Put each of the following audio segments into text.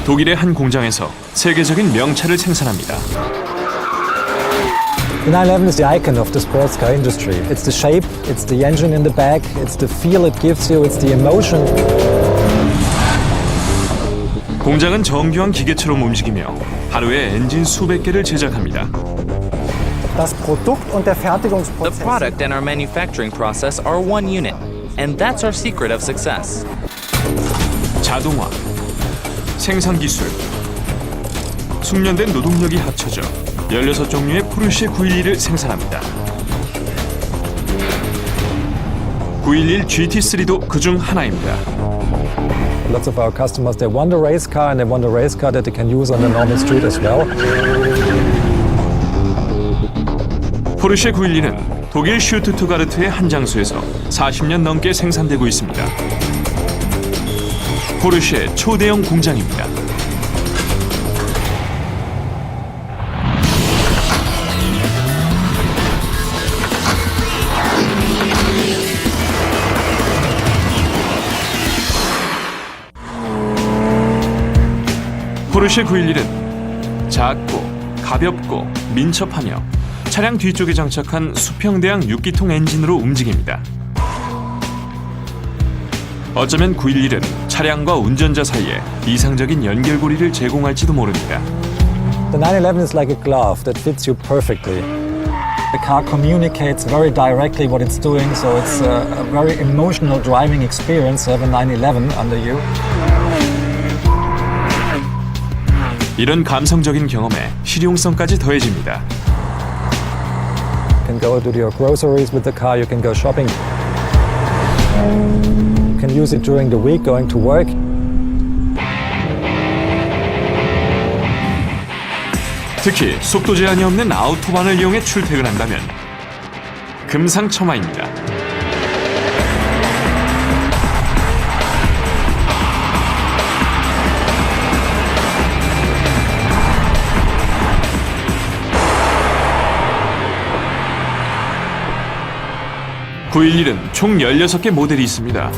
독일의 한 공장에서 세계적인 명차를 생산합니다. The 911 is the icon of the sports car industry. It's the shape, it's the engine in the back, it's the feel it gives you, it's the emotion. 공장은 정교한 기계처럼 움직이며 하루에 엔진 수백 개를 제작합니다. Das Produkt und der The Fertigungsprozess. product and our manufacturing process are one unit, and that's our secret of success. 자동화, 생산 기술, 숙련된 노동력이 합쳐져 16종류의 포르쉐 911을 생산합니다. 911 GT3도 그중 하나입니다. Lots of our customers, they want a race car and they want a race car that they can use on the normal street as well. 포르쉐 911은 독일 슈투트가르트의 한 장소에서 40년 넘게 생산되고 있습니다. 포르쉐 초대형 공장입니다. 포르쉐 911은 작고 가볍고 민첩하며 차량 뒤쪽에 장착한 수평대양 6기통 엔진으로 움직입니다. 어쩌면 911은 차량과 운전자 사이에 이상적인 연결고리를 제공할지도 모릅니다. The 911 is like a glove that fits you perfectly. The car communicates very directly what it's doing, so it's a very emotional driving experience to have a 911 under you. 이런 감성적인 경험에 실용성까지 더해집니다. You can go to your groceries with the car, you can go shopping. You can use it during the week going to work. 특히 속도 제한이 없는 아우토반을 이용해 출퇴근한다면 금상첨화입니다. (911은) 총 16개 모델이 있습니다.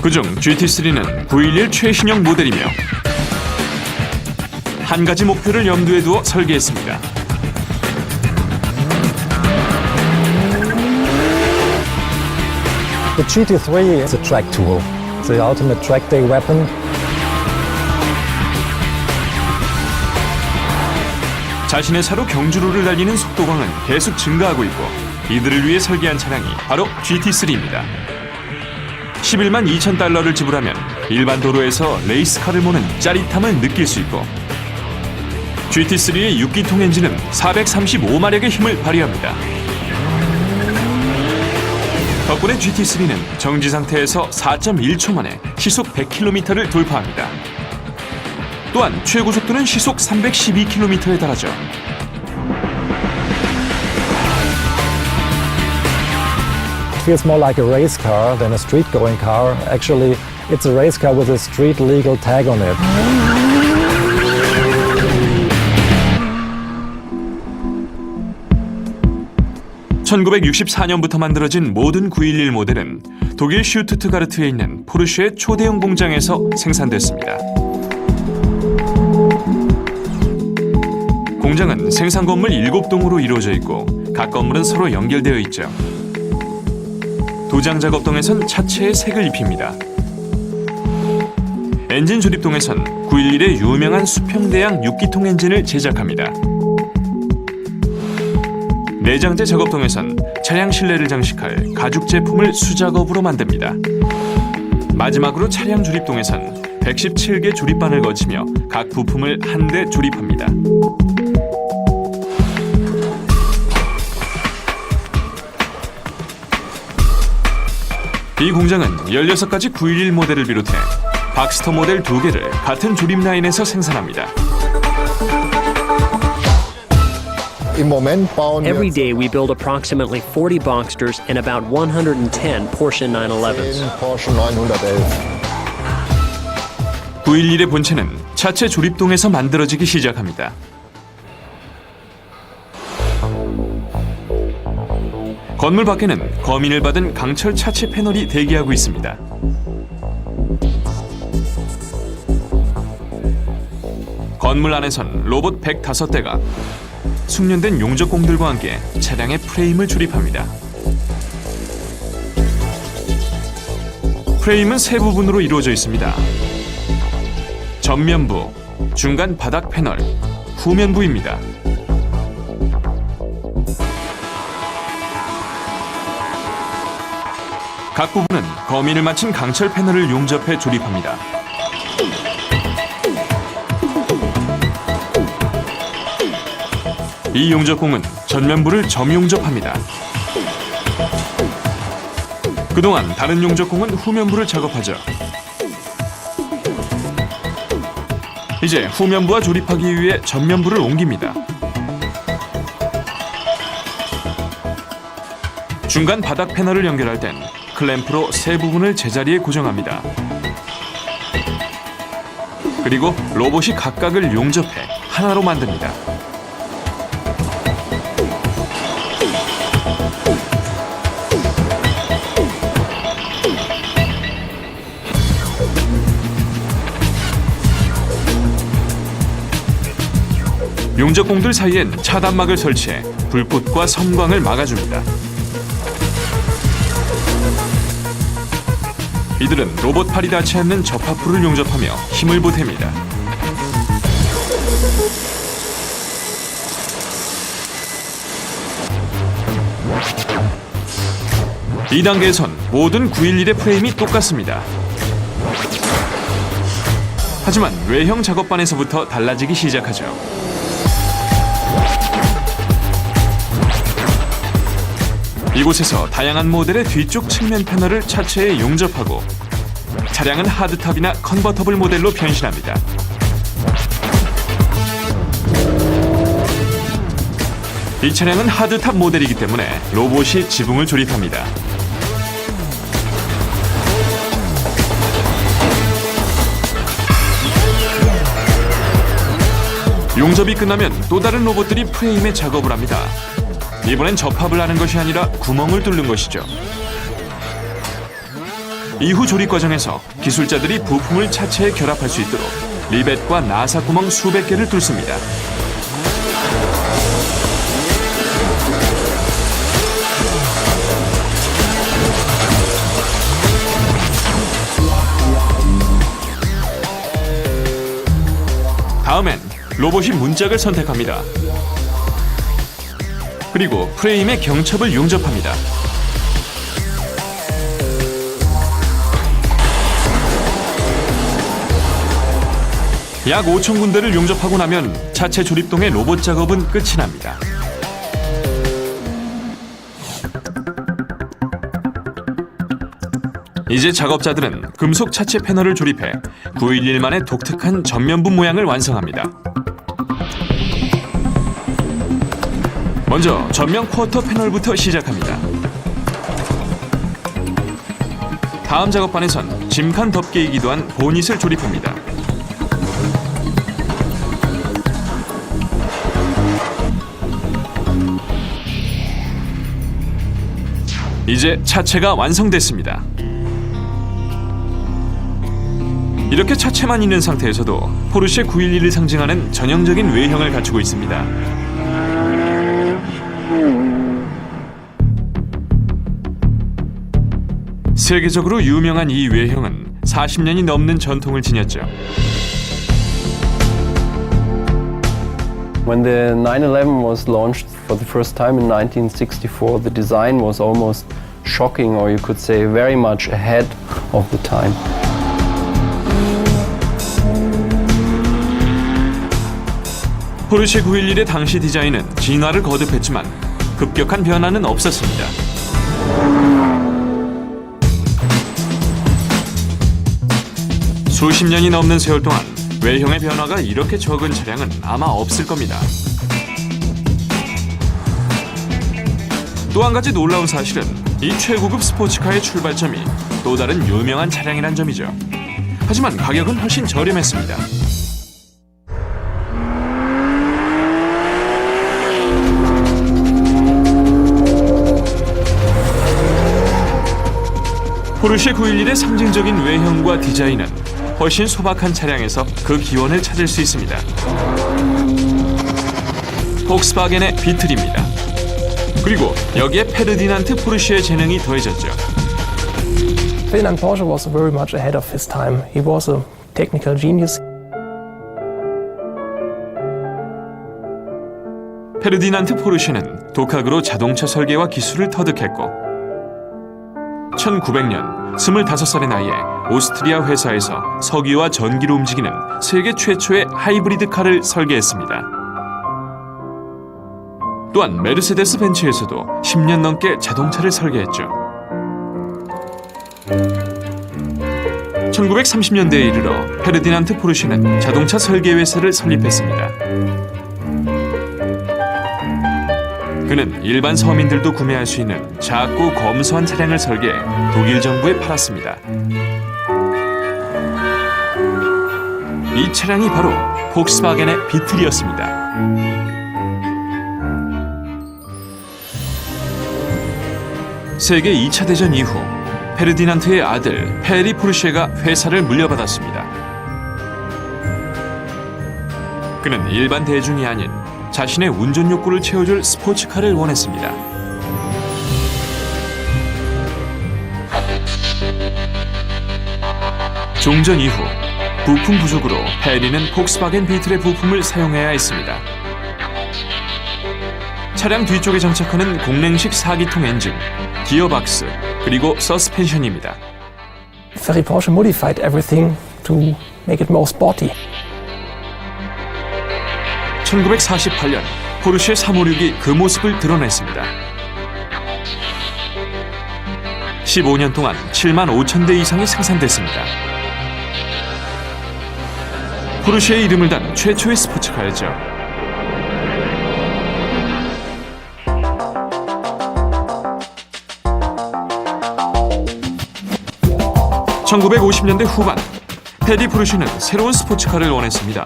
그중 GT3는 911 최신형 모델이며 한 가지 목표를 염두에 두어 설계했습니다. The GT3 is a track tool. It's the ultimate track day weapon. 자신의 차로 경주로를 달리는 속도광은 계속 증가하고 있고 이들을 위해 설계한 차량이 바로 GT3입니다. 11만 2천 달러를 지불하면 일반 도로에서 레이스카를 모는 짜릿함을 느낄 수 있고 GT3의 6기통 엔진은 435마력의 힘을 발휘합니다. 덕분에 GT3는 정지 상태에서 4.1초 만에 시속 100km를 돌파합니다. 또한 최고 속도는 시속 312km에 달하죠. It feels more like a race car than a street-going car. Actually, it's a race car with a street-legal tag on it. (1964년부터) 만들어진 모든 911 모델은 독일 슈투트가르트에 있는 포르쉐의 초대형 공장에서 생산됐습니다. 공장은 생산 건물 7동으로 이루어져 있고 각 건물은 서로 연결되어 있죠. 도장 작업동에선 차체에 색을 입힙니다. 엔진 조립동에선 911의 유명한 수평대양 6기통 엔진을 제작합니다. 내장재 작업동에선 차량 실내를 장식할 가죽 제품을 수작업으로 만듭니다. 마지막으로 차량 조립동에선 117개 조립반을 거치며 각 부품을 한데 조립합니다. 이 공장은 16가지 911 모델을 비롯해 박스터 모델 2개를 같은 조립 라인에서 생산합니다. Every day we build approximately 40 Boxsters and about 110 Porsche 911s. 911의 본체는 차체 조립동에서 만들어지기 시작합니다. 건물 밖에는 검인을 받은 강철 차체 패널이 대기하고 있습니다. 건물 안에선 로봇 105대가 숙련된 용접공들과 함께 차량의 프레임을 조립합니다. 프레임은 세 부분으로 이루어져 있습니다. 전면부, 중간 바닥 패널, 후면부입니다. 각 부분은 거민을 마친 강철 패널을 용접해 조립합니다. 이 용접공은 전면부를 점용접합니다. 그동안 다른 용접공은 후면부를 작업하죠. 이제 후면부와 조립하기 위해 전면부를 옮깁니다. 중간 바닥 패널을 연결할 땐 클램프로 세 부분을 제자리에 고정합니다. 그리고 로봇이 각각을 용접해 하나로 만듭니다. 용접공들 사이엔 차단막을 설치해 불꽃과 섬광을 막아줍니다. 이들은 로봇 팔이 닿지 않는 접합부를 용접하며 힘을 보탭니다. 이 단계에선 모든 911의 프레임이 똑같습니다. 하지만 외형 작업반에서부터 달라지기 시작하죠. 이곳에서 다양한 모델의 뒤쪽 측면 패널을 차체에 용접하고 차량은 하드탑이나 컨버터블 모델로 변신합니다. 이 차량은 하드탑 모델이기 때문에 로봇이 지붕을 조립합니다. 용접이 끝나면 또 다른 로봇들이 프레임에 작업을 합니다. 이번엔 접합을 하는 것이 아니라 구멍을 뚫는 것이죠. 이후 조립 과정에서 기술자들이 부품을 차체에 결합할 수 있도록 리벳과 나사 구멍 수백 개를 뚫습니다. 다음엔 로봇이 문짝을 선택합니다. 그리고 프레임에 경첩을 용접합니다. 약 5,000군데를 용접하고 나면 차체 조립동의 로봇 작업은 끝이 납니다. 이제 작업자들은 금속 차체 패널을 조립해 911만의 독특한 전면부 모양을 완성합니다. 먼저 전면 쿼터 패널부터 시작합니다. 다음 작업반에선 짐칸 덮개이기도 한 보닛을 조립합니다. 이제 차체가 완성됐습니다. 이렇게 차체만 있는 상태에서도 포르쉐 911을 상징하는 전형적인 외형을 갖추고 있습니다. 세계적으로 유명한 이 외형은 40년이 넘는 전통을 지녔죠. When the 911 was launched for the first time in 1964, the design was almost shocking, or you could say very much ahead of the time. 포르쉐 911의 당시 디자인은 진화를 거듭했지만 급격한 변화는 없었습니다. 수십 년이 넘는 세월 동안 외형의 변화가 이렇게 적은 차량은 아마 없을 겁니다. 또 한 가지 놀라운 사실은 이 최고급 스포츠카의 출발점이 또 다른 유명한 차량이란 점이죠. 하지만 가격은 훨씬 저렴했습니다. 포르쉐 911의 상징적인 외형과 디자인은 훨씬 소박한 차량에서 그 기원을 찾을 수 있습니다. 폭스바겐의 비틀입니다. 그리고 여기에 페르디난트 포르쉐의 재능이 더해졌죠. Ferdinand Porsche was very much ahead of his time. He was a technical genius. 페르디난트 포르쉐는 독학으로 자동차 설계와 기술을 터득했고 1900년 25살의 나이에 오스트리아 회사에서 석유와 전기로 움직이는 세계 최초의 하이브리드 카를 설계했습니다. 또한 메르세데스 벤츠에서도 10년 넘게 자동차를 설계했죠. 1930년대에 이르러 페르디난트 포르쉐는 자동차 설계 회사를 설립했습니다. 그는 일반 서민들도 구매할 수 있는 작고 검소한 차량을 설계해 독일 정부에 팔았습니다. 이 차량이 바로 폭스바겐의 비틀이었습니다. 세계 2차 대전 이후 페르디난트의 아들 페리 포르쉐가 회사를 물려받았습니다. 그는 일반 대중이 아닌 자신의 운전 욕구를 채워줄 스포츠카를 원했습니다. 종전 이후 부품 부족으로 페리는 폭스바겐 비틀의 부품을 사용해야 했습니다. 차량 뒤쪽에 장착하는 공랭식 4기통 엔진, 기어박스, 그리고 서스펜션입니다. Ferry Porsche modified everything to make it more sporty. 1948년 포르쉐 356이 그 모습을 드러냈습니다. 15년 동안 7만 5천 대 이상이 생산됐습니다. 포르쉐의 이름을 단 최초의 스포츠카였죠. (1950년대) 후반 페리 포르쉐는 새로운 스포츠카를 원했습니다.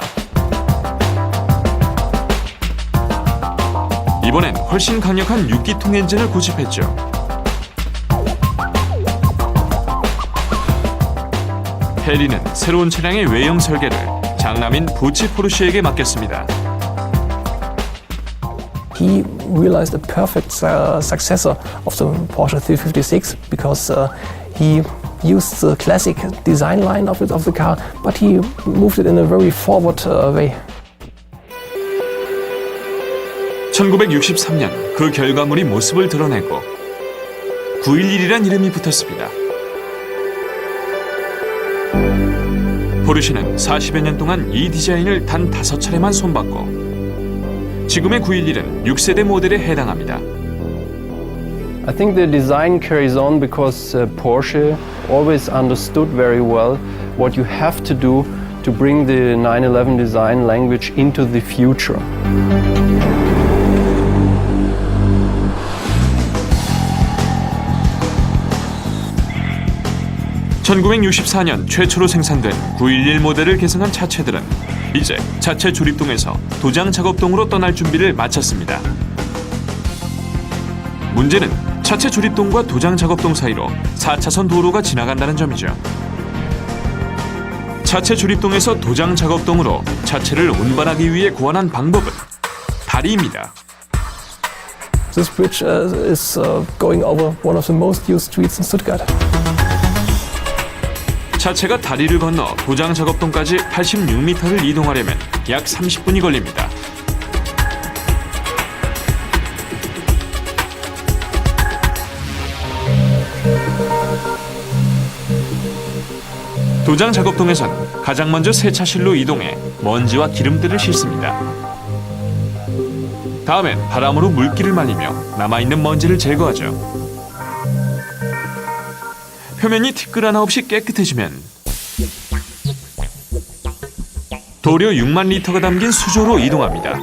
이번엔 훨씬 강력한 6기통 엔진을 고집했죠. 페리는 새로운 차량의 외형 설계를 장남인 부치 포르쉐에게 맡겼습니다. He realized a perfect successor of the Porsche 356 because he used the classic design line of the car, but he moved it in a very forward way. 1963년 그 결과물이 모습을 드러냈고 911이란 이름이 붙었습니다. 포르쉐는 40여 년 동안 이 디자인을 단 5차례만 손봤고 지금의 911은 6세대 모델에 해당합니다. I think the design carries on because Porsche always understood very well what you have to do to bring the 911 design language into the future. (1964년) 최초로 생산된 911 모델을 계승한 차체들은 이제 자체 조립동에서 도장 작업동으로 떠날 준비를 마쳤습니다. 문제는 차체 조립동과 도장 작업동 사이로 4차선 도로가 지나간다는 점이죠. 차체 조립동에서 도장 작업동으로 차체를 운반하기 위해 고안한 방법은 다리입니다. This bridge is going over one of the most used streets in Stuttgart. 차체가 다리를 건너 도장 작업동까지 86m를 이동하려면 약 30분이 걸립니다. 도장 작업동에선 가장 먼저 세차실로 이동해 먼지와 기름들을 씻습니다. 다음엔 바람으로 물기를 말리며 남아있는 먼지를 제거하죠. 표면이 티끌 하나 없이 깨끗해지면 도료 6만 리터가 담긴 수조로 이동합니다.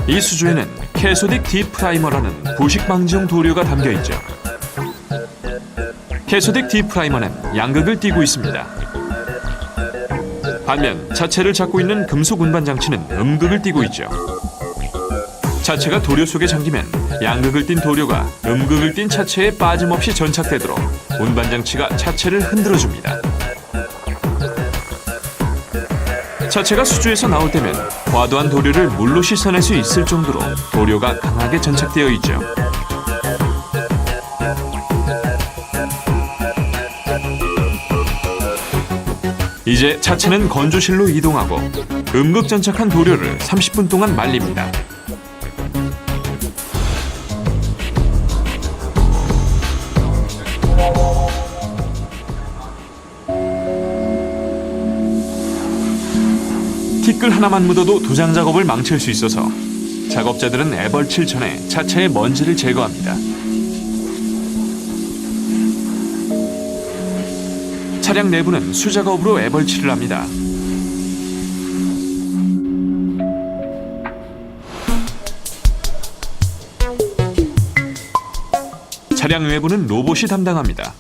이 수조에는 캐소딕 디 프라이머라는 부식 방지용 도료가 담겨 있죠. 캐소딕 디 프라이머는 양극을 띠고 있습니다. 반면 차체를 잡고 있는 금속 운반 장치는 음극을 띠고 있죠. 차체가 도료 속에 잠기면 양극을 띤 도료가 음극을 띤 차체에 빠짐없이 전착되도록 운반장치가 차체를 흔들어줍니다. 차체가 수주에서 나올 때면 과도한 도료를 물로 씻어낼 수 있을 정도로 도료가 강하게 전착되어 있죠. 이제 차체는 건조실로 이동하고 음극 전착한 도료를 30분 동안 말립니다. 티끌 하나만 묻어도 도장 작업을 망칠 수 있어서 작업자들은 애벌칠 전에 차체의 먼지를 제거합니다. 차량 내부는 수작업으로 애벌칠을 합니다. 차량 외부는 로봇이 담당합니다.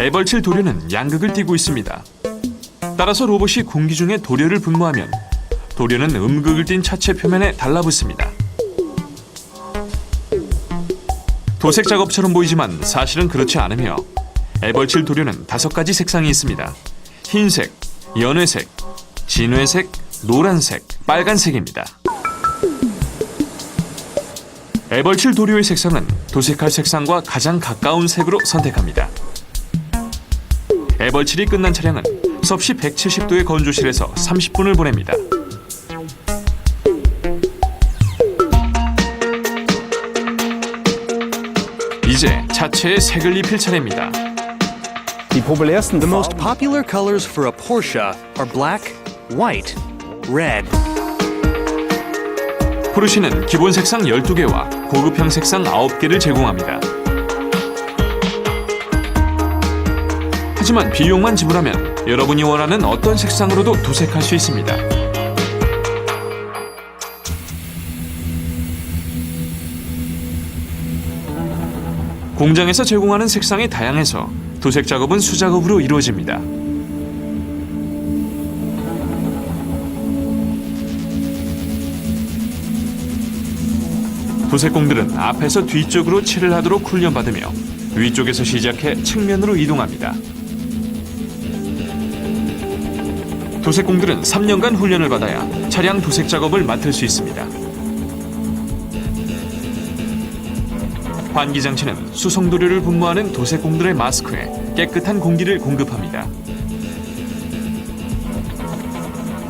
애벌칠 도료는 양극을 띠고 있습니다. 따라서 로봇이 공기 중에 도료를 분무하면 도료는 음극을 띤 차체 표면에 달라붙습니다. 도색 작업처럼 보이지만 사실은 그렇지 않으며 애벌칠 도료는 5가지 색상이 있습니다. 흰색, 연회색, 진회색, 노란색, 빨간색입니다. 애벌칠 도료의 색상은 도색할 색상과 가장 가까운 색으로 선택합니다. 애벌칠이 끝난 차량은 섭씨 170도의 건조실에서 30분을 보냅니다. 이제 차체에 색을 입힐 차례입니다. The most popular colors for a Porsche are black, white, red. 포르쉐는 기본 색상 12개와 고급형 색상 9개를 제공합니다. 하지만 비용만 지불하면 여러분이 원하는 어떤 색상으로도 도색할 수 있습니다. 공장에서 제공하는 색상이 다양해서 도색 작업은 수작업으로 이루어집니다. 도색공들은 앞에서 뒤쪽으로 칠을 하도록 훈련받으며 위쪽에서 시작해 측면으로 이동합니다. 도색공들은 3년간 훈련을 받아야 차량 도색 작업을 맡을 수 있습니다. 환기장치는 수성도료를 분무하는 도색공들의 마스크에 깨끗한 공기를 공급합니다.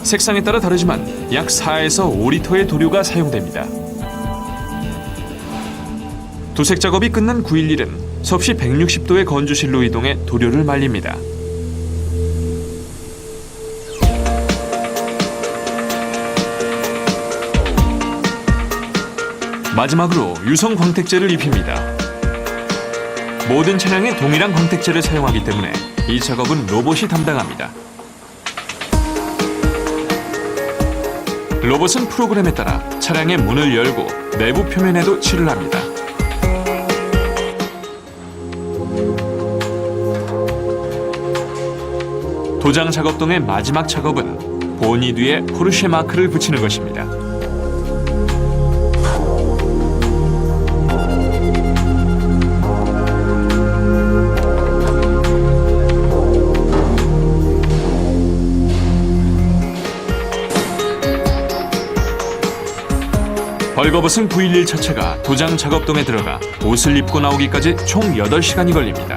색상에 따라 다르지만 약 4에서 5리터의 도료가 사용됩니다. 도색 작업이 끝난 911은 섭씨 160도의 건조실로 이동해 도료를 말립니다. 마지막으로 유성 광택제를 입힙니다. 모든 차량에 동일한 광택제를 사용하기 때문에 이 작업은 로봇이 담당합니다. 로봇은 프로그램에 따라 차량의 문을 열고 내부 표면에도 칠을 합니다. 도장 작업동의 마지막 작업은 보니 뒤에 포르쉐 마크를 붙이는 것입니다. 벌거벗은 911 차체가 도장 작업동에 들어가 옷을 입고 나오기까지 총 8시간이 걸립니다.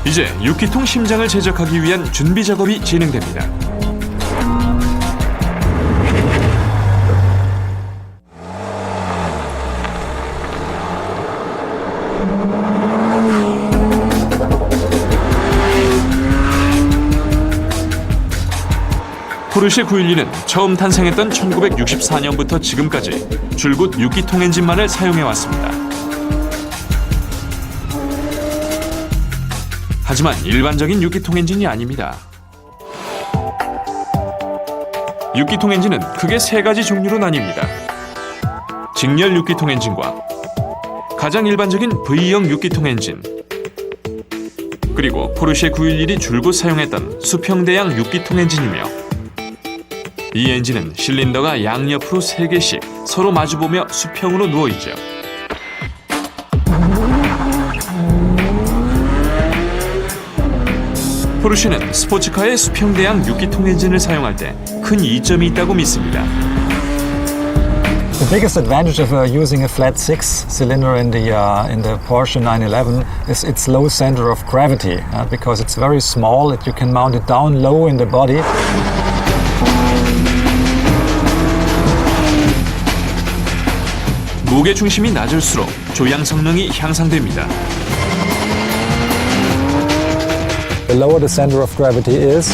이제 6기통 심장을 제작하기 위한 준비 작업이 진행됩니다. 포르쉐 911은 처음 탄생했던 1964년부터 지금까지 줄곧 6기통 엔진만을 사용해왔습니다. 하지만 일반적인 6기통 엔진이 아닙니다. 6기통 엔진은 크게 3가지 종류로 나뉩니다. 직렬 6기통 엔진과 가장 일반적인 V형 6기통 엔진, 그리고 포르쉐 911이 줄곧 사용했던 수평대양 6기통 엔진이며 이 엔진은 실린더가 양옆으로 3개씩 서로 마주보며 수평으로 누워있죠. 포르쉐는 스포츠카의 수평대양 6기통 엔진을 사용할 때 큰 이점이 있다고 믿습니다. The biggest advantage of using a flat six-cylinder in the Porsche 911 is its low center of gravity, because it's very small. You can mount it down low in the body. 무게 중심이 낮을수록 조향 성능이 향상됩니다. The lower the center of gravity is,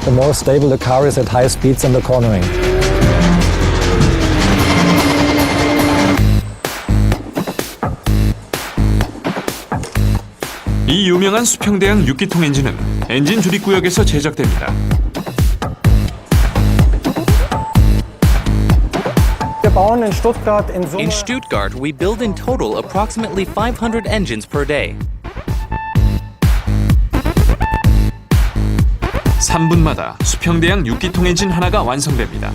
the more stable the car is at high speeds under cornering. 이 유명한 수평대양 6기통 엔진은 엔진 조립구역에서 제작됩니다. In Stuttgart, we build in total approximately 500 engines per day. 3분마다 수평대양 6기통 엔진 하나가 완성됩니다.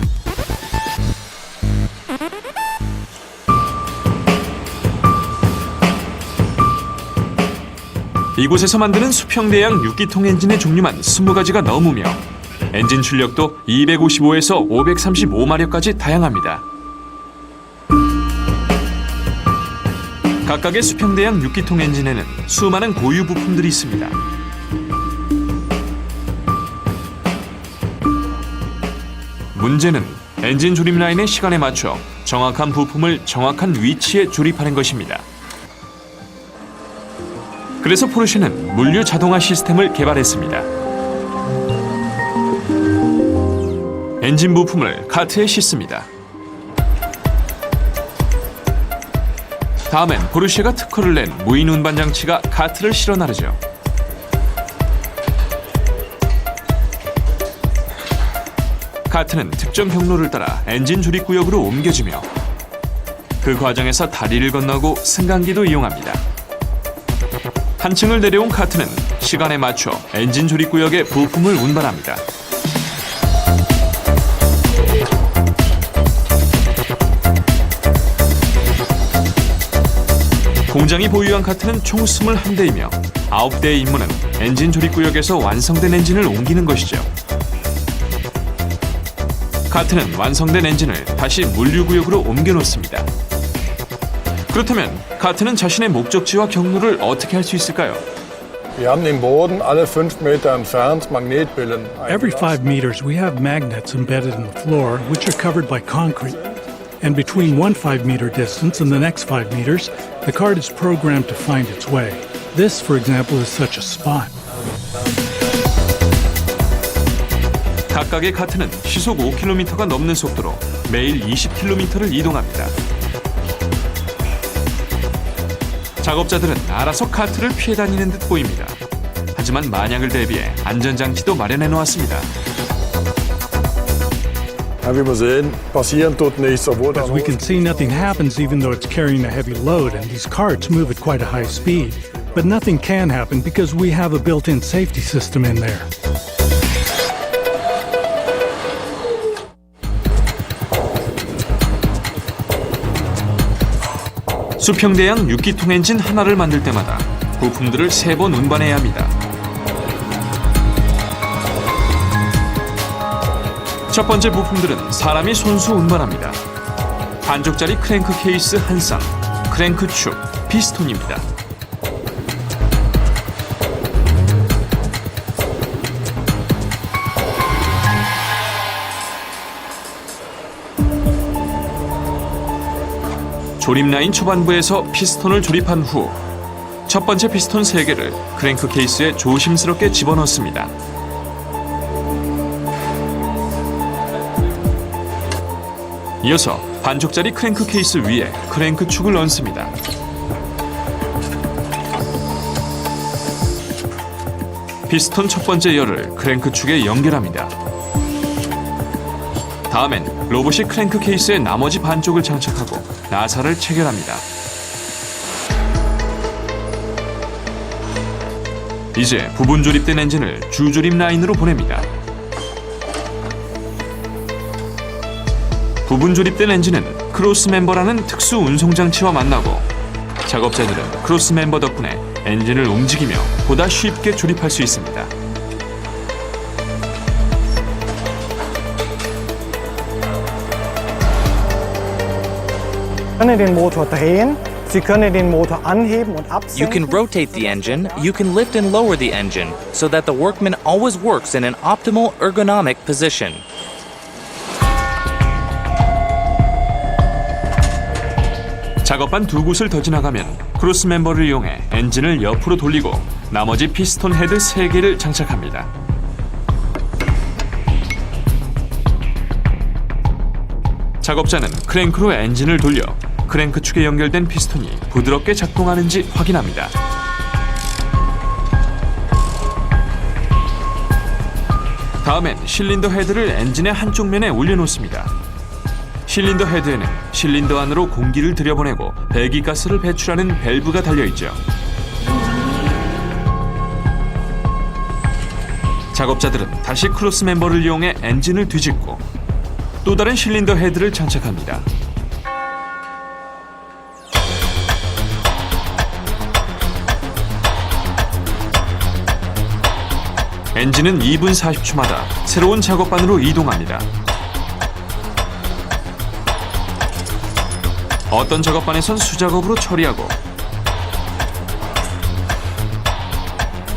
이곳에서 만드는 수평대양 6기통 엔진의 종류만 20가지가 넘으며 엔진 출력도 255에서 535마력까지 다양합니다. 각각의 수평대양 6기통 엔진에는 수많은 고유 부품들이 있습니다. 문제는 엔진 조립 라인의 시간에 맞춰 정확한 부품을 정확한 위치에 조립하는 것입니다. 그래서 포르쉐는 물류 자동화 시스템을 개발했습니다. 엔진 부품을 카트에 싣습니다. 다음엔 포르쉐가 특허를 낸 무인 운반 장치가 카트를 실어 나르죠. 카트는 특정 경로를 따라 엔진 조립구역으로 옮겨지며 그 과정에서 다리를 건너고 승강기도 이용합니다. 한 층을 내려온 카트는 시간에 맞춰 엔진 조립구역에 부품을 운반합니다. 공장이 보유한 카트는 총 21대이며 9대의 임무는 엔진 조립구역에서 완성된 엔진을 옮기는 것이죠. 카트는 완성된 엔진을 다시 물류구역으로 옮겨놓습니다. 그렇다면 카트는 자신의 목적지와 경로를 어떻게 할 수 있을까요? Wir haben den Boden alle 5 Meter entfernt Magnetbillen. Every 5 meters, we have magnets embedded in the floor, which are covered by concrete. And between one 5-meter distance and the next 5 meters, the cart is programmed to find its way. This, for example, is such a spot. 각각의 카트는 시속 5km가 넘는 속도로 매일 20km를 이동합니다. 작업자들은 알아서 카트를 피해 다니는 듯 보입니다. 하지만 만약을 대비해 안전장치도 마련해 놓았습니다. Wie wir sehen, passieren tut nichts, obwohl As we can see, nothing happens even though it's carrying a heavy load, and these carts move at quite a high speed. But nothing can happen because we have a built-in safety system in there. 수평대양 6기통 엔진 하나를 만들 때마다 부품들을 3번 운반해야 합니다. 첫 번째 부품들은 사람이 손수 운반합니다. 반쪽짜리 크랭크 케이스 한 쌍, 크랭크 축, 피스톤입니다. 조립 라인 초반부에서 피스톤을 조립한 후 첫 번째 피스톤 3개를 크랭크 케이스에 조심스럽게 집어넣습니다. 이어서 반쪽짜리 크랭크 케이스 위에 크랭크 축을 얹습니다. 피스톤 첫 번째 열을 크랭크 축에 연결합니다. 다음엔 로봇이 크랭크 케이스의 나머지 반쪽을 장착하고 나사를 체결합니다. 이제 부분 조립된 엔진을 주조립 라인으로 보냅니다. 부분 조립된 엔진은 크로스 멤버라는 특수 운송 장치와 만나고 작업자들은 크로스 멤버 덕분에 엔진을 움직이며 보다 쉽게 조립할 수 있습니다. Sie können den Motor drehen, Sie können den Motor anheben und You can absenken. rotate the engine, you can lift and lower the engine, so that the workman always works in an optimal ergonomic position. 작업반 두 곳을 더 지나가면 크로스 멤버를 이용해 엔진을 옆으로 돌리고 나머지 피스톤 헤드 3개를 장착합니다. 작업자는 크랭크로 엔진을 돌려 크랭크 축에 연결된 피스톤이 부드럽게 작동하는지 확인합니다. 다음엔 실린더 헤드를 엔진의 한쪽 면에 올려놓습니다. 실린더 헤드에는 실린더 안으로 공기를 들여보내고 배기가스를 배출하는 밸브가 달려있죠. 작업자들은 다시 크로스 멤버를 이용해 엔진을 뒤집고 또 다른 실린더 헤드를 장착합니다. 엔진은 2분 40초마다 새로운 작업반으로 이동합니다. 어떤 작업반에선 수작업으로 처리하고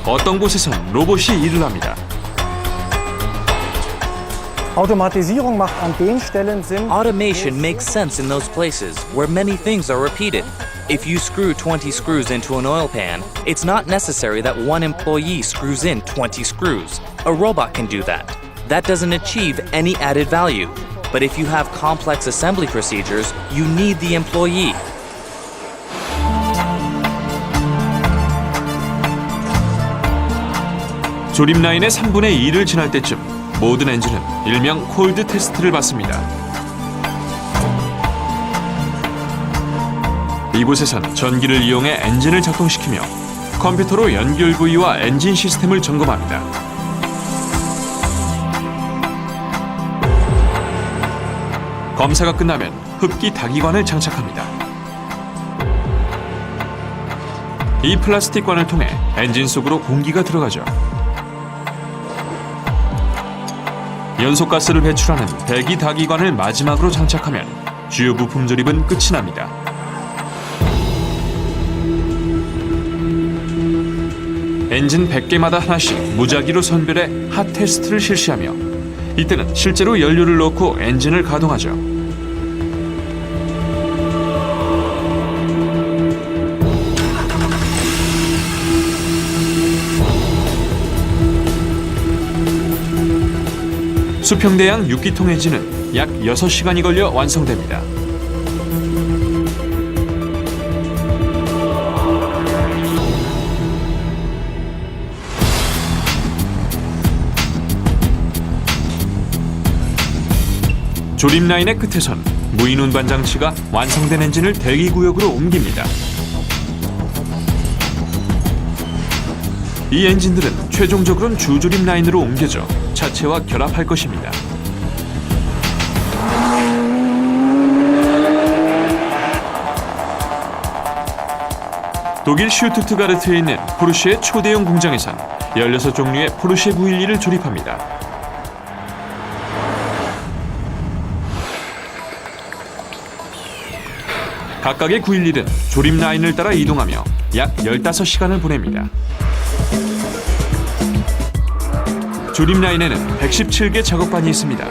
어떤 곳에선 로봇이 일을 합니다. Automatisierung macht an den Stellen Sinn. Automation makes sense in those places where many things are repeated. If you screw 20 screws into an oil pan, it's not necessary that one employee screws in 20 screws. A robot can do that. That doesn't achieve any added value. But if you have complex assembly procedures, you need the employee. 조립 라인의 3분의 2를 지날 때쯤 모든 엔진은 일명 콜드 테스트를 받습니다. 이곳에선 전기를 이용해 엔진을 작동시키며 컴퓨터로 연결 부위와 엔진 시스템을 점검합니다. 검사가 끝나면 흡기 다기관을 장착합니다. 이 플라스틱 관을 통해 엔진 속으로 공기가 들어가죠. 연소가스를 배출하는 배기 다기관을 마지막으로 장착하면 주요 부품 조립은 끝이 납니다. 엔진 100개마다 하나씩 무작위로 선별해 핫 테스트를 실시하며 이때는 실제로 연료를 넣고 엔진을 가동하죠. 수평대양 6기통 엔진은 약 6시간이 걸려 완성됩니다. 조립 라인의 끝에선 무인 운반 장치가 완성된 엔진을 대기구역으로 옮깁니다. 이 엔진들은 최종적으로는 주조립 라인으로 옮겨져 차체와 결합할 것입니다. 독일 슈투트가르트에 있는 포르쉐의 초대형 공장에선 16종류의 포르쉐 911을 조립합니다. 각각의 911은 조립 라인을 따라 이동하며 약 15시간을 보냅니다. 조립 라인에는 117개 작업반이 있습니다.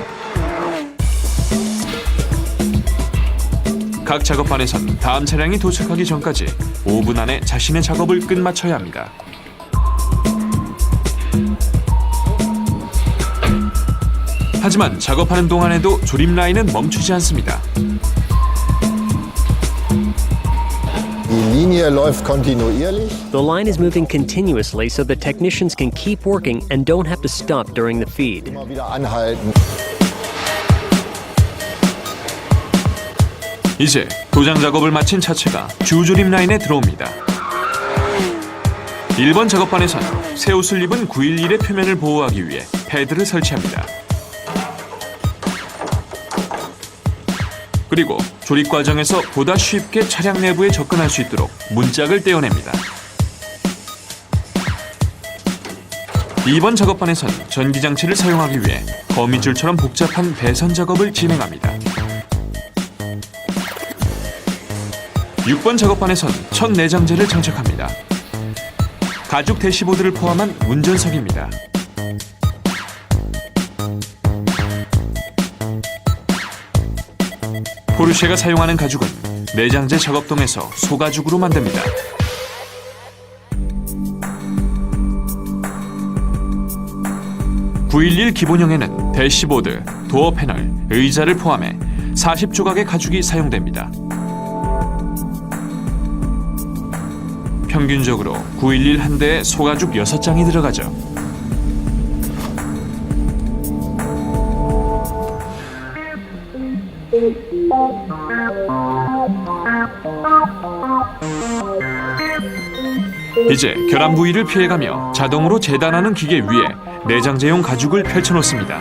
각 작업반에선 다음 차량이 도착하기 전까지 5분 안에 자신의 작업을 끝마쳐야 합니다. 하지만 작업하는 동안에도 조립 라인은 멈추지 않습니다. The line is moving continuously so the technicians can keep working and don't have to stop during the feed. 이제 도장 작업을 마친 차체가 주조립 라인에 들어옵니다. 1번 작업반에선 새 옷을 입은 911의 표면을 보호하기 위해 패드를 설치합니다. 그리고 조립 과정에서 보다 쉽게 차량 내부에 접근할 수 있도록 문짝을 떼어냅니다. 2번 작업반에선 전기장치를 사용하기 위해 거미줄처럼 복잡한 배선 작업을 진행합니다. 6번 작업반에선 첫 내장재를 장착합니다. 가죽 대시보드를 포함한 운전석입니다. 포르쉐가 사용하는 가죽은 내장재 작업동에서 소가죽으로 만듭니다. (911) 기본형에는 대시보드, 도어 패널, 의자를 포함해 40조각의 가죽이 사용됩니다. 평균적으로 911 한 대에 소가죽 6장이 들어가죠. 이제 결함 부위를 피해가며 자동으로 재단하는 기계 위에 내장재용 가죽을 펼쳐놓습니다.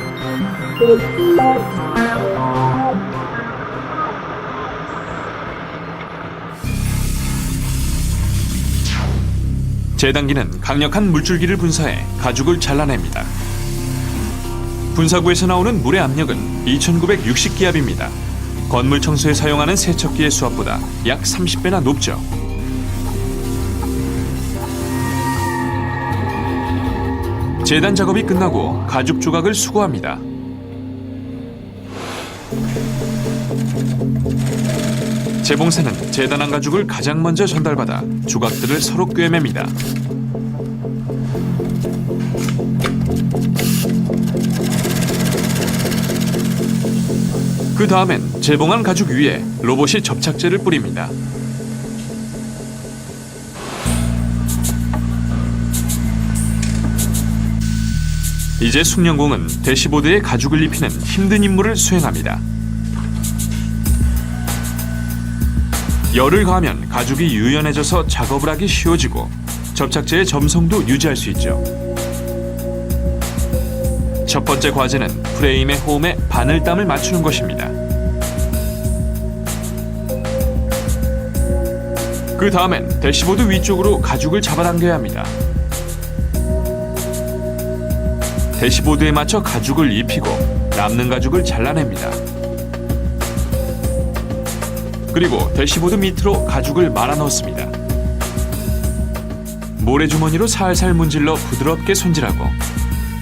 재단기는 강력한 물줄기를 분사해 가죽을 잘라냅니다. 분사구에서 나오는 물의 압력은 2960기압입니다. 건물 청소에 사용하는 세척기의 수압보다 약 30배나 높죠. 재단 작업이 끝나고 가죽 조각을 수거합니다. 재봉사는 재단한 가죽을 가장 먼저 전달받아 조각들을 서로 꿰맵니다. 그 다음엔 재봉한 가죽 위에 로봇이 접착제를 뿌립니다. 이제 숙련공은 대시보드에 가죽을 입히는 힘든 임무를 수행합니다. 열을 가하면 가죽이 유연해져서 작업을 하기 쉬워지고 접착제의 점성도 유지할 수 있죠. 첫 번째 과제는 프레임의 홈에 바늘땀을 맞추는 것입니다. 그 다음엔 대시보드 위쪽으로 가죽을 잡아당겨야 합니다. 대시보드에 맞춰 가죽을 입히고 남는 가죽을 잘라냅니다. 그리고 대시보드 밑으로 가죽을 말아 넣습니다. 모래주머니로 살살 문질러 부드럽게 손질하고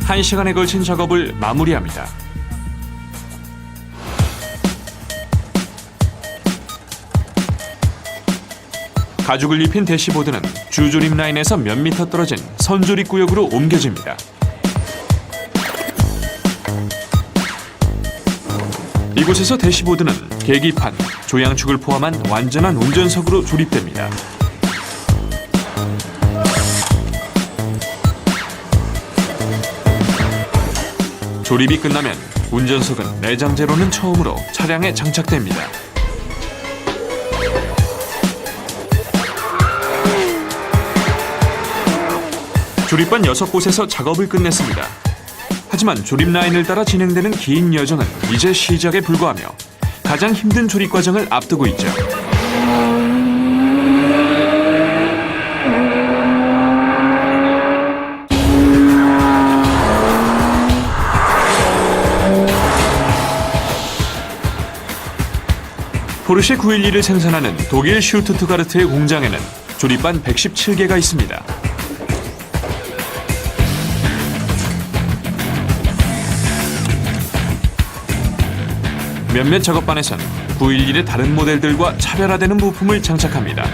1시간에 걸친 작업을 마무리합니다. 가죽을 입힌 대시보드는 주조립 라인에서 몇 미터 떨어진 선조립 구역으로 옮겨집니다. 이곳에서 대시보드는 계기판, 조향축을 포함한 완전한 운전석으로 조립됩니다. 조립이 끝나면 운전석은 내장재로는 처음으로 차량에 장착됩니다. 조립반 6곳에서 작업을 끝냈습니다. 하지만 조립 라인을 따라 진행되는 긴 여정은 이제 시작에 불과하며 가장 힘든 조립 과정을 앞두고 있죠. 포르쉐 911을 생산하는 독일 슈투트가르트의 공장에는 조립반 117개가 있습니다. 몇몇 작업반에선 911의 다른 모델들과 차별화되는 부품을 장착합니다.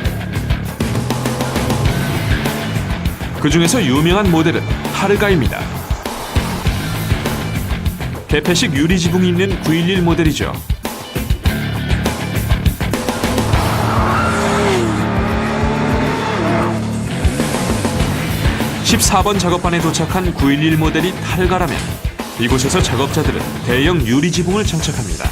그 중에서 유명한 모델은 타르가입니다. 개폐식 유리 지붕이 있는 911 모델이죠. (14번) 작업반에 도착한 911 모델이 타르가라면 이곳에서 작업자들은 대형 유리 지붕을 장착합니다.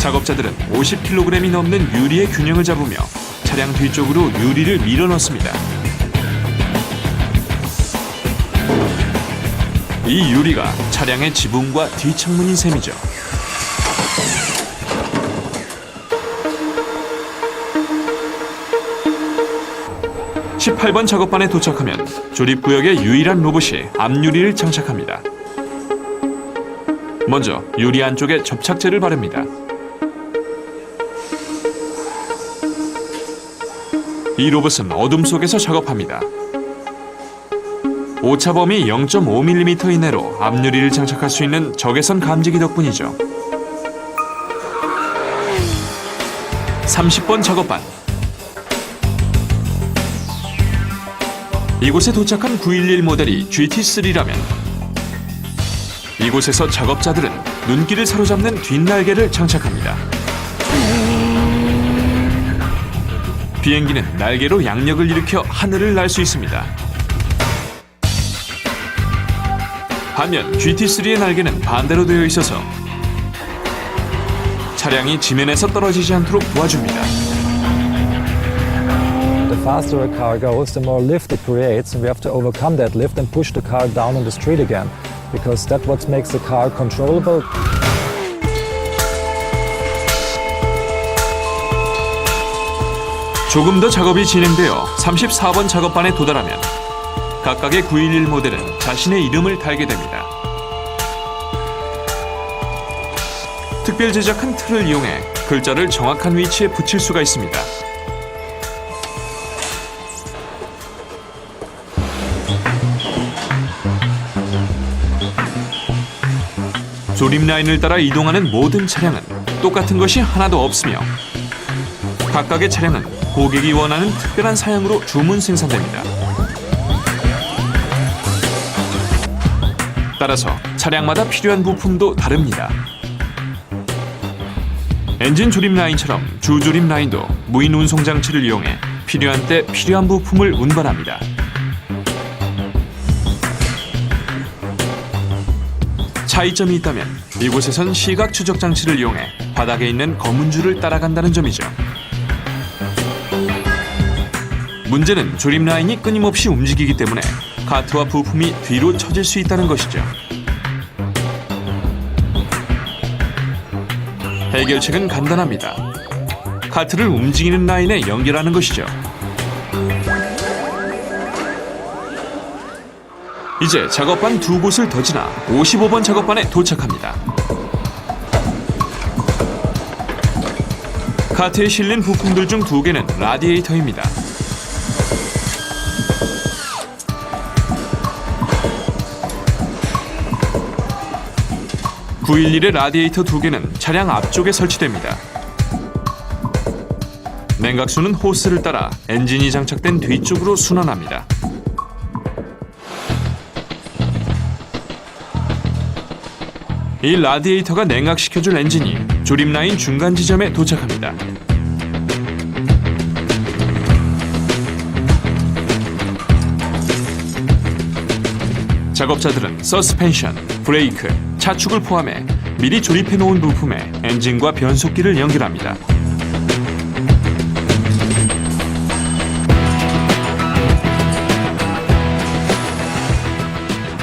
작업자들은 50kg이 넘는 유리의 균형을 잡으며 차량 뒤쪽으로 유리를 밀어 넣습니다. 이 유리가 차량의 지붕과 뒷창문인 셈이죠. (18번) 작업반에 도착하면 조립구역의 유일한 로봇이 앞유리를 장착합니다. 먼저 유리 안쪽에 접착제를 바릅니다. 이 로봇은 어둠 속에서 작업합니다. 오차 범위 0.5mm 이내로 앞유리를 장착할 수 있는 적외선 감지기 덕분이죠. 30번 작업반. 이곳에 도착한 911 모델이 GT3라면 이곳에서 작업자들은 눈길을 사로잡는 뒷날개를 장착합니다. 비행기는 날개로 양력을 일으켜 하늘을 날 수 있습니다. 반면 GT3의 날개는 반대로 되어 있어서 차량이 지면에서 떨어지지 않도록 도와줍니다. The faster a car goes, the more lift it creates, and we have to overcome that lift and push the car down on the street again, because that's what makes the car controllable. 조금 더 작업이 진행되어 34번 작업반에 도달하면 각각의 911 모델은 자신의 이름을 달게 됩니다. 특별 제작한 틀을 이용해 글자를 정확한 위치에 붙일 수가 있습니다. 조립 라인을 따라 이동하는 모든 차량은 똑같은 것이 하나도 없으며 각각의 차량은 고객이 원하는 특별한 사양으로 주문 생산됩니다. 따라서 차량마다 필요한 부품도 다릅니다. 엔진 조립 라인처럼 주조립 라인도 무인 운송 장치를 이용해 필요한 때 필요한 부품을 운반합니다. 차이점이 있다면 이곳에선 시각 추적 장치를 이용해 바닥에 있는 검은 줄을 따라간다는 점이죠. 문제는 조립 라인이 끊임없이 움직이기 때문에 카트와 부품이 뒤로 처질 수 있다는 것이죠. 해결책은 간단합니다. 카트를 움직이는 라인에 연결하는 것이죠. 이제 작업반 두 곳을 더 지나 55번 작업반에 도착합니다. 카트에 실린 부품들 중 두 개는 라디에이터입니다. (911의) 라디에이터 두 개는 차량 앞쪽에 설치됩니다. 냉각수는 호스를 따라 엔진이 장착된 뒤쪽으로 순환합니다. 이 라디에이터가 냉각시켜줄 엔진이 조립 라인 중간 지점에 도착합니다. 작업자들은 서스펜션, 브레이크, 차축을 포함해 미리 조립해놓은 부품에 엔진과 변속기를 연결합니다.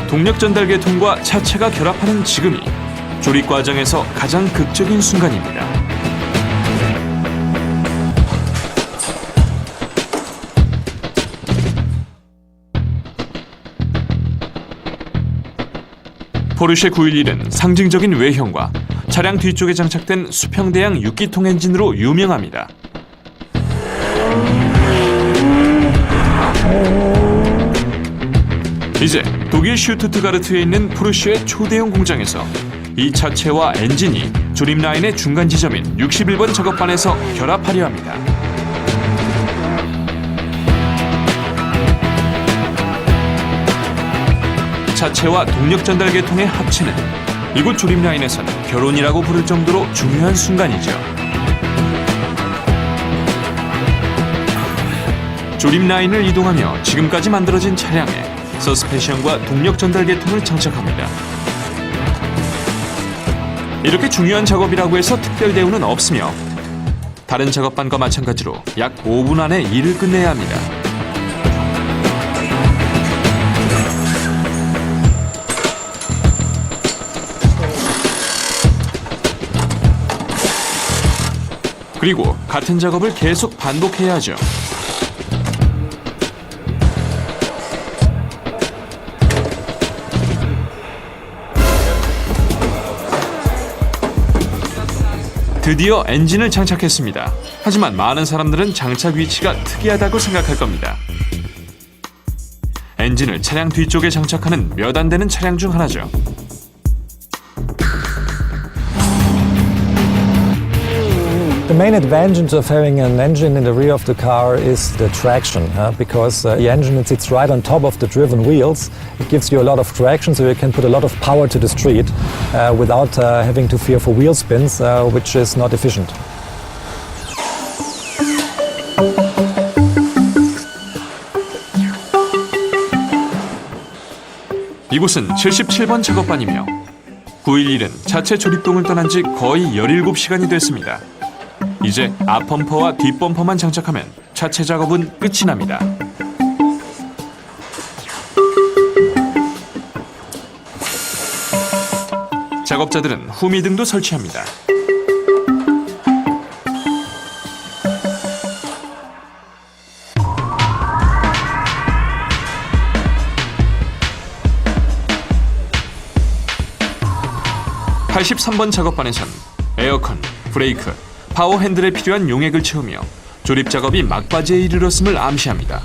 동력 전달 계통과 차체가 결합하는 지금이 조립 과정에서 가장 극적인 순간입니다. 포르쉐 911은 상징적인 외형과 차량 뒤쪽에 장착된 수평대양 6기통 엔진으로 유명합니다. 이제 독일 슈투트가르트에 있는 포르쉐의 초대형 공장에서 이 차체와 엔진이 조립 라인의 중간 지점인 61번 작업반에서 결합하려 합니다. 차체와 동력 전달 계통의 합체는 이곳 조립 라인에서는 결혼이라고 부를 정도로 중요한 순간이죠. 조립 라인을 이동하며 지금까지 만들어진 차량에 서스펜션과 동력 전달 계통을 장착합니다. 이렇게 중요한 작업이라고 해서 특별 대우는 없으며 다른 작업반과 마찬가지로 약 5분 안에 일을 끝내야 합니다. 그리고 같은 작업을 계속 반복해야 하죠. 드디어 엔진을 장착했습니다. 하지만 많은 사람들은 장착 위치가 특이하다고 생각할 겁니다. 엔진을 차량 뒤쪽에 장착하는 몇 안 되는 차량 중 하나죠. The main advantage of having an engine in the rear of the car is the traction, because the engine sits right on top of the driven wheels. It gives you a lot of traction, so you can put a lot of power to the street without having to fear for wheel spins, which is not efficient. 이곳은 77번 작업반이며 911은 자체 조립동을 떠난 지 거의 17시간이 됐습니다. 이제 앞범퍼와 뒷범퍼만 장착하면 자체 작업은 끝이 납니다. 작업자들은 후미등도 설치합니다. (83번) 작업반에선 에어컨, 브레이크, 파워 핸들에 필요한 용액을 채우며 조립 작업이 막바지에 이르렀음을 암시합니다.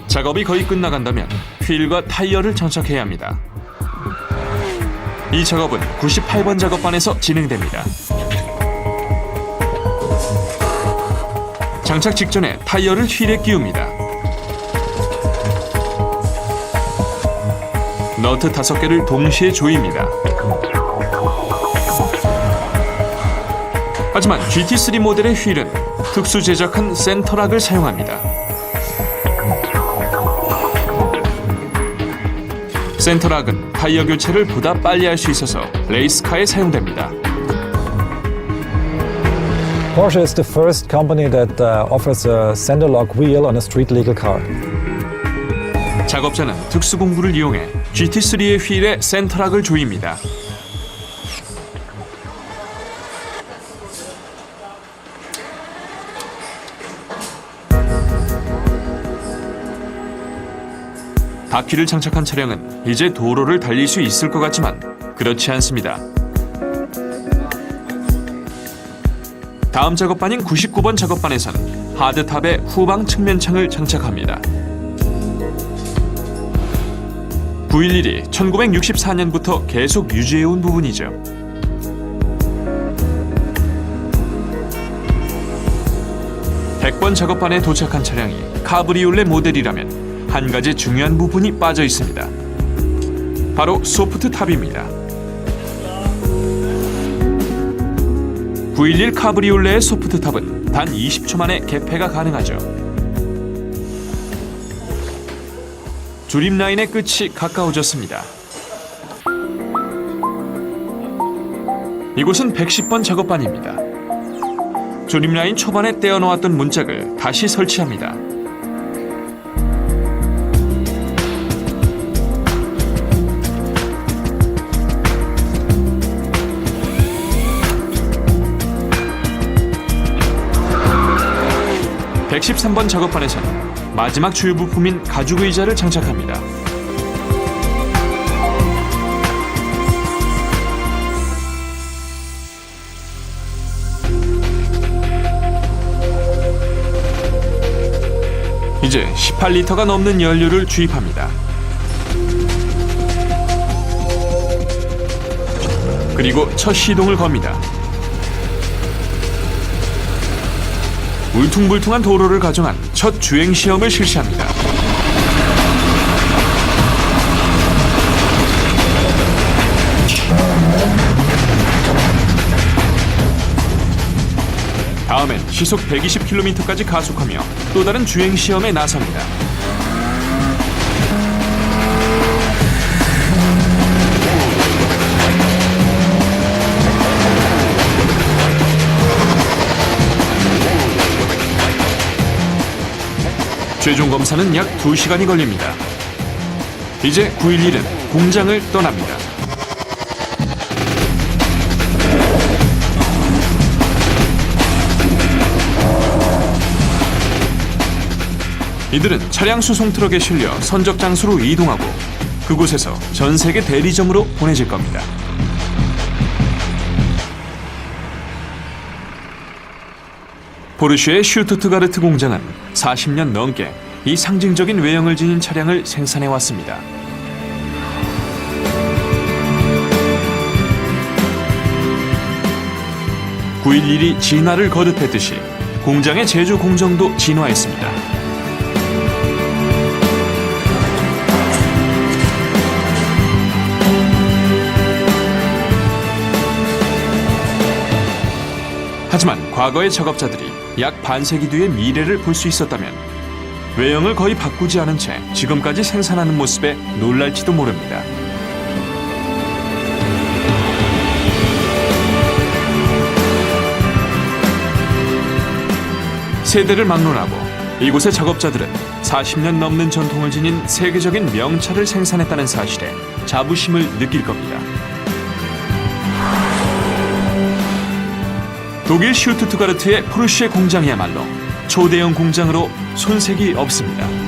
작업이 거의 끝나간다면 휠과 타이어를 장착해야 합니다. 이 작업은 98번 작업반에서 진행됩니다. 장착 직전에 타이어를 휠에 끼웁니다. 너트 5개를 동시에 조입니다. 하지만 GT3 모델의 휠은 특수 제작한 센터락을 사용합니다. 센터락은 타이어 교체를 보다 빨리 할 수 있어서 레이스카에 사용됩니다. Porsche is the first company that offers a center lock wheel on a street legal car. 작업자는 특수 공구를 이용해 GT3의 휠에 센터락을 조입니다. 바퀴를 장착한 차량은 이제 도로를 달릴 수 있을 것 같지만 그렇지 않습니다. 다음 작업반인 99번 작업반에선 하드탑에 후방 측면창을 장착합니다. 911이 1964년부터 계속 유지해온 부분이죠. (100번) 작업반에 도착한 차량이 카브리올레 모델이라면 한 가지 중요한 부분이 빠져 있습니다. 바로 소프트 탑입니다. 911 카브리올레의 소프트 탑은 단 20초 만에 개폐가 가능하죠. 조립 라인의 끝이 가까워졌습니다. 이곳은 110번 작업반입니다. 조립 라인 초반에 떼어놓았던 문짝을 다시 설치합니다. (113번) 작업반에서는 마지막 주요 부품인 가죽 의자를 장착합니다. 이제 18리터가 넘는 연료를 주입합니다. 그리고 첫 시동을 겁니다. 울퉁불퉁한 도로를 가정한 첫 주행 시험을 실시합니다. 다음엔 시속 120km까지 가속하며 또 다른 주행 시험에 나섭니다. 최종 검사는 약 2시간이 걸립니다. 이제 911은 공장을 떠납니다. 이들은 차량 수송 트럭에 실려 선적 장소로 이동하고 그곳에서 전 세계 대리점으로 보내질 겁니다. 포르쉐의 슈투트가르트 공장은 40년 넘게 이 상징적인 외형을 지닌 차량을 생산해 왔습니다. (9.11이) 진화를 거듭했듯이 공장의 제조 공정도 진화했습니다. 하지만 과거의 작업자들이 약 반세기 뒤의 미래를 볼 수 있었다면 외형을 거의 바꾸지 않은 채 지금까지 생산하는 모습에 놀랄지도 모릅니다. 세대를 막론하고 이곳의 작업자들은 40년 넘는 전통을 지닌 세계적인 명차를 생산했다는 사실에 자부심을 느낄 겁니다. 독일 슈투트가르트의 포르쉐 공장이야말로 초대형 공장으로 손색이 없습니다.